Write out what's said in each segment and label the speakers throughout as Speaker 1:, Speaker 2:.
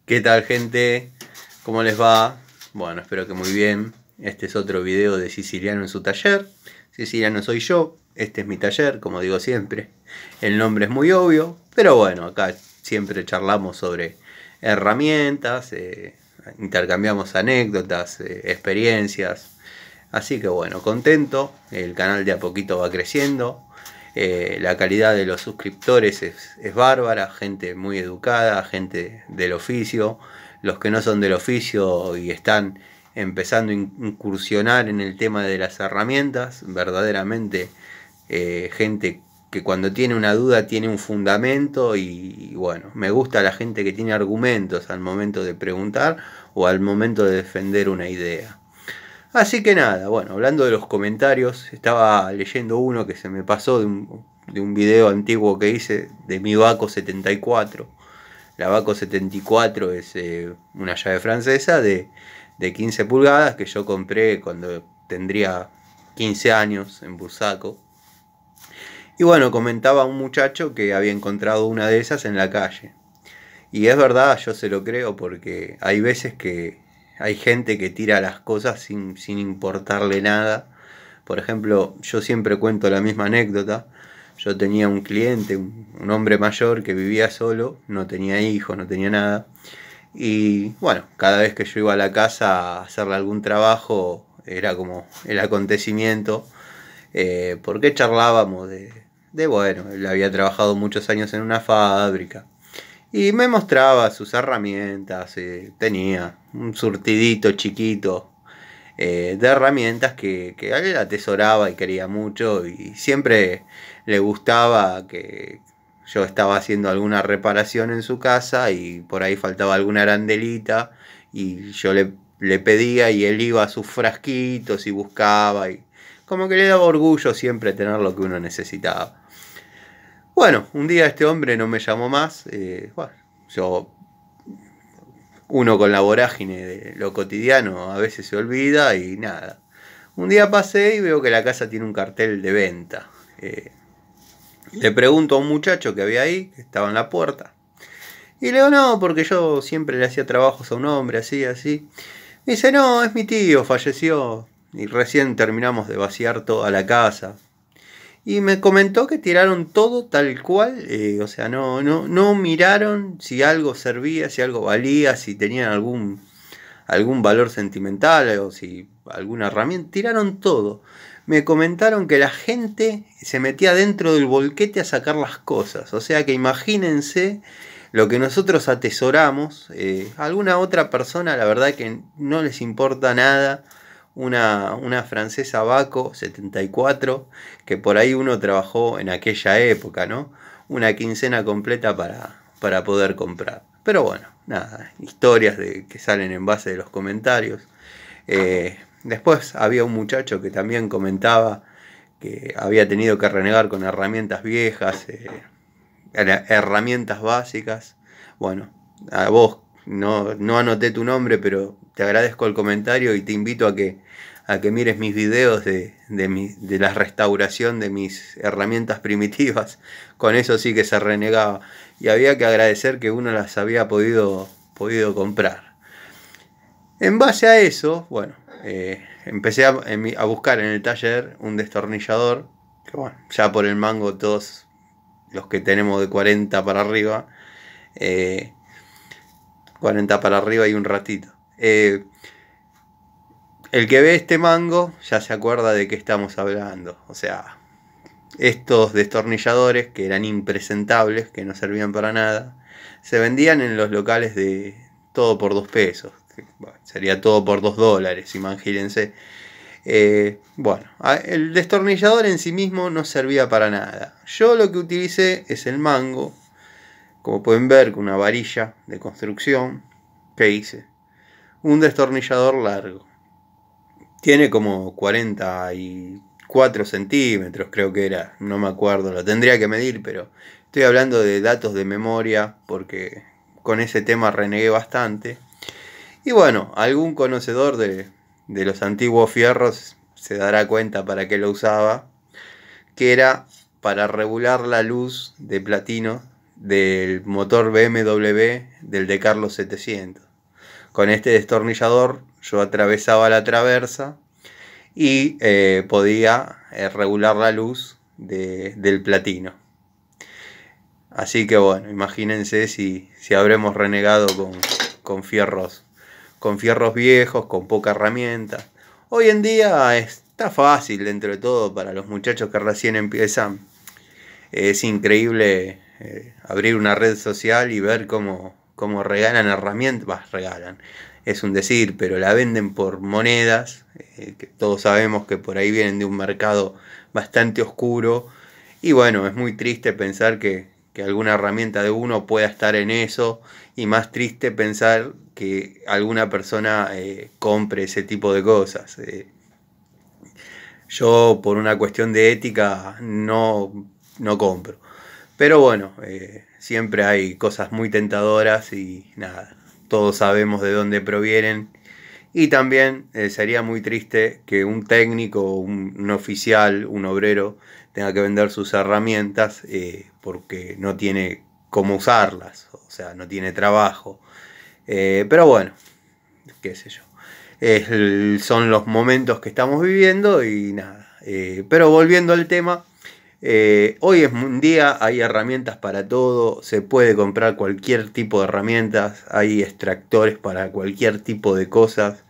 Speaker 1: ¿Qué tal, gente? ¿Cómo les va? Bueno, espero que muy bien. Este es otro video de Siciliano en su taller. Siciliano soy yo, este es mi taller, como digo siempre. El nombre es muy obvio, pero bueno, acá siempre charlamos sobre herramientas, intercambiamos anécdotas, experiencias. Así que bueno, contento, el canal de a poquito va creciendo. La calidad de los suscriptores es bárbara, gente muy educada, gente del oficio. Los que no son del oficio y están empezando a incursionar en el tema de las herramientas, verdaderamente gente que cuando tiene una duda tiene un fundamento y bueno, me gusta la gente que tiene argumentos al momento de preguntar o al momento de defender una idea. Así que nada, bueno, hablando de los comentarios, estaba leyendo uno que se me pasó de un video antiguo que hice de mi Vaco 74. La Vaco 74 es una llave francesa de 15 pulgadas que yo compré cuando tendría 15 años en Bursaco. Y bueno, comentaba un muchacho que había encontrado una de esas en la calle. Y es verdad, yo se lo creo porque hay veces que hay gente que tira las cosas sin importarle nada. Por ejemplo, yo siempre cuento la misma anécdota. Yo tenía un cliente, un hombre mayor que vivía solo, no tenía hijos, no tenía nada. Y bueno, cada vez que yo iba a la casa a hacerle algún trabajo, era como el acontecimiento, porque charlábamos bueno, él había trabajado muchos años en una fábrica. Y me mostraba sus herramientas, tenía un surtidito chiquito de herramientas que él atesoraba y quería mucho y siempre le gustaba que yo estaba haciendo alguna reparación en su casa y por ahí faltaba alguna arandelita y yo le pedía y él iba a sus frasquitos y buscaba y como que le daba orgullo siempre tener lo que uno necesitaba. Bueno, un día este hombre no me llamó más. Bueno, yo, uno con la vorágine de lo cotidiano a veces se olvida y nada. Un día pasé y veo que la casa tiene un cartel de venta. Le pregunto a un muchacho que había ahí, que estaba en la puerta. Y le digo, no, porque yo siempre le hacía trabajos a un hombre, así, así. Me dice, no, es mi tío, falleció. Y recién terminamos de vaciar toda la casa. Y me comentó que tiraron todo tal cual, o sea, no miraron si algo servía, si algo valía, si tenían algún valor sentimental o si alguna herramienta. Tiraron todo. Me comentaron que la gente se metía dentro del volquete a sacar las cosas. O sea que imagínense lo que nosotros atesoramos. Alguna otra persona, la verdad que no les importa nada. Una francesa Vaco 74, que por ahí uno trabajó en aquella época, ¿no? Una quincena completa para poder comprar. Pero bueno, nada, historias que salen en base de los comentarios. Después había un muchacho que también comentaba que había tenido que renegar con herramientas viejas, herramientas básicas. Bueno, a vos no anoté tu nombre, pero te agradezco el comentario y te invito a que mires mis videos de la restauración de mis herramientas primitivas. Con eso sí que se renegaba. Y había que agradecer que uno las había podido comprar. En base a eso, bueno, empecé a buscar en el taller un destornillador. Que bueno, ya por el mango todos los que tenemos de 40 para arriba. 40 para arriba y un ratito. El que ve este mango ya se acuerda de qué estamos hablando. O sea, estos destornilladores que eran impresentables, que no servían para nada, se vendían en los locales de todo por 2 pesos. Bueno, sería todo por $2, imagínense. Bueno, el destornillador en sí mismo no servía para nada. Yo lo que utilicé es el mango, como pueden ver, con una varilla de construcción. ¿Qué hice? Un destornillador largo. Tiene como 44 centímetros, creo que era. No me acuerdo, lo tendría que medir, pero estoy hablando de datos de memoria porque con ese tema renegué bastante. Y bueno, algún conocedor de los antiguos fierros se dará cuenta para qué lo usaba, que era para regular la luz de platino del motor BMW del De Carlo 700. Con este destornillador yo atravesaba la traversa y podía regular la luz del platino. Así que bueno, imagínense si habremos renegado con fierros viejos, con poca herramienta. Hoy en día está fácil dentro de todo para los muchachos que recién empiezan. Es increíble abrir una red social y ver cómo regalan herramientas. Regalan, es un decir, pero la venden por monedas, que todos sabemos que por ahí vienen de un mercado bastante oscuro. Y bueno, es muy triste pensar que alguna herramienta de uno pueda estar en eso, y más triste pensar que alguna persona compre ese tipo de cosas. Yo, por una cuestión de ética, no compro. Pero bueno, siempre hay cosas muy tentadoras y nada, todos sabemos de dónde provienen. Y también sería muy triste que un técnico, un oficial, un obrero tenga que vender sus herramientas porque no tiene cómo usarlas, o sea, no tiene trabajo. Pero bueno, qué sé yo. Son los momentos que estamos viviendo y nada. Pero volviendo al tema, hoy es un día, hay herramientas para todo, se puede comprar cualquier tipo de herramientas, hay extractores para cualquier tipo de cosas.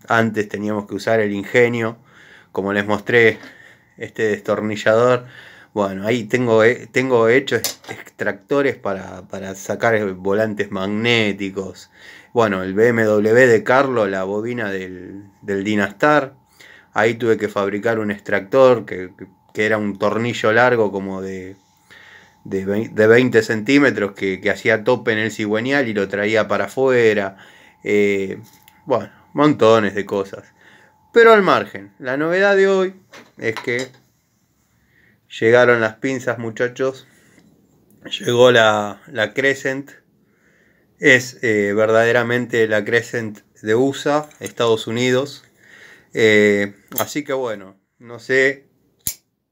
Speaker 1: Antes teníamos que usar el ingenio, como les mostré este destornillador. Bueno, ahí tengo hechos extractores para sacar volantes magnéticos. Bueno, el BMW de Carlo, la bobina del Dynastar. Ahí tuve que fabricar un extractor que era un tornillo largo como de 20 centímetros que hacía tope en el cigüeñal y lo traía para afuera. Bueno, montones de cosas. Pero al margen, la novedad de hoy es que llegaron las pinzas, muchachos. Llegó la Crescent. Es verdaderamente la Crescent de USA, Estados Unidos. Así que bueno, no sé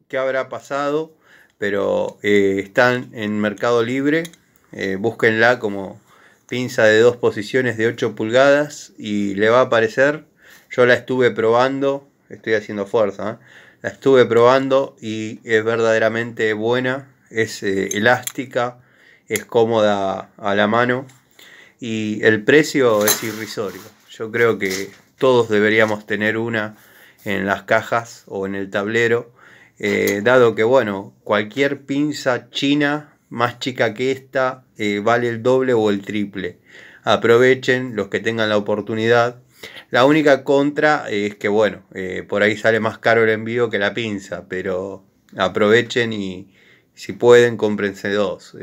Speaker 1: qué habrá pasado, pero están en Mercado Libre. Búsquenla como pinza de 2 posiciones de 8 pulgadas y le va a aparecer. Yo la estuve probando, estoy haciendo fuerza, la estuve probando y es verdaderamente buena. Es elástica, es cómoda a la mano y el precio es irrisorio. Yo creo que todos deberíamos tener una en las cajas o en el tablero, dado que bueno, cualquier pinza china más chica que esta vale el doble o el triple. Aprovechen los que tengan la oportunidad. La única contra es que bueno, por ahí sale más caro el envío que la pinza, pero aprovechen y si pueden cómprense 2.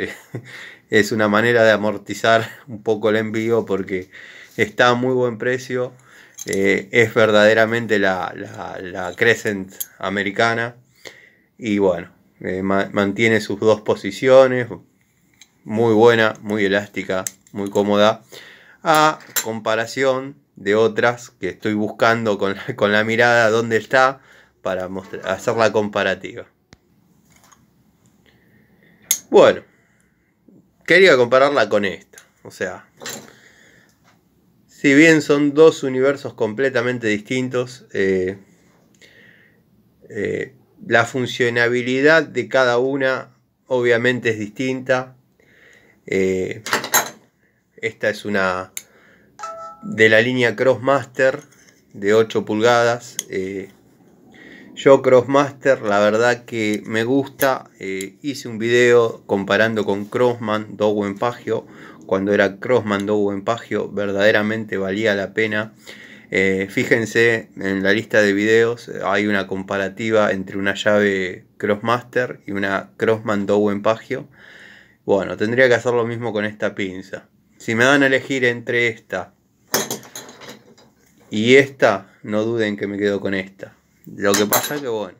Speaker 1: Es una manera de amortizar un poco el envío porque está a muy buen precio. Es verdaderamente la Crescent americana. Y bueno, mantiene sus 2 posiciones. Muy buena, muy elástica, muy cómoda. A comparación de otras que estoy buscando con la mirada dónde está para hacer la comparativa. Bueno, quería compararla con esta. O sea, si bien son 2 universos completamente distintos, la funcionabilidad de cada una obviamente es distinta. Esta es una de la línea Crossmaster de 8 pulgadas. Yo Crossmaster la verdad que me gusta. Hice un video comparando con Crossman Dowen Pagio. Cuando era Crossman Dowen Pagio verdaderamente valía la pena. Fíjense en la lista de videos, hay una comparativa entre una llave Crossmaster y una Crossman Dowen Pagio. Bueno, tendría que hacer lo mismo con esta pinza. Si me dan a elegir entre esta y esta, no duden que me quedo con esta. Lo que pasa que bueno,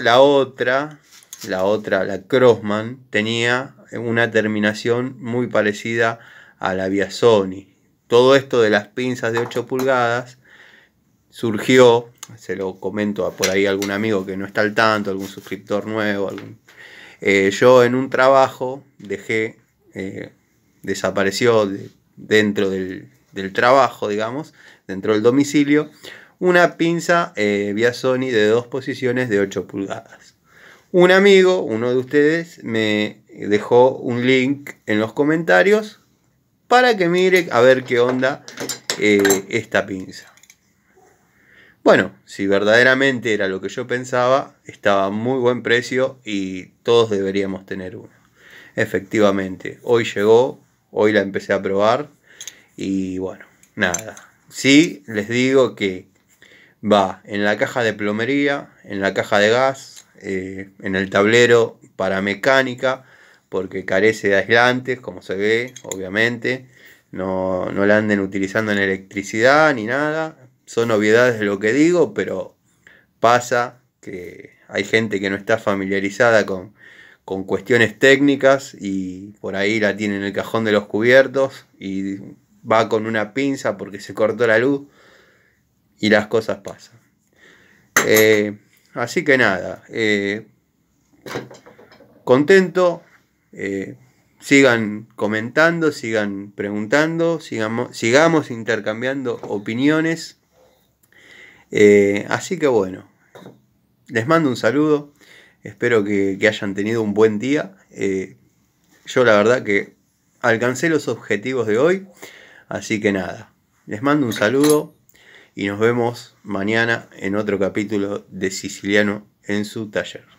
Speaker 1: la otra, la Crossman, tenía una terminación muy parecida a la Biasoni. Todo esto de las pinzas de 8 pulgadas surgió, se lo comento a por ahí a algún amigo que no está al tanto, algún suscriptor nuevo, Yo en un trabajo dejé, desapareció dentro del trabajo, digamos, dentro del domicilio, una pinza vía Sony de 2 posiciones de 8 pulgadas. Un amigo, uno de ustedes, me dejó un link en los comentarios para que mire a ver qué onda esta pinza. Bueno, si verdaderamente era lo que yo pensaba, estaba a muy buen precio y todos deberíamos tener uno. Efectivamente, hoy llegó, hoy la empecé a probar y bueno, nada. Sí, les digo que va en la caja de plomería, en la caja de gas, en el tablero para mecánica, porque carece de aislantes, como se ve, obviamente. No la anden utilizando en electricidad ni nada. Son obviedades de lo que digo, pero pasa que hay gente que no está familiarizada con cuestiones técnicas y por ahí la tiene en el cajón de los cubiertos y va con una pinza porque se cortó la luz y las cosas pasan. Así que nada, contento. Sigan comentando, sigan preguntando, sigamos intercambiando opiniones. Así que bueno, les mando un saludo. Espero que hayan tenido un buen día. Yo la verdad que alcancé los objetivos de hoy. Así que nada, les mando un saludo y nos vemos mañana en otro capítulo de Siciliano en su taller.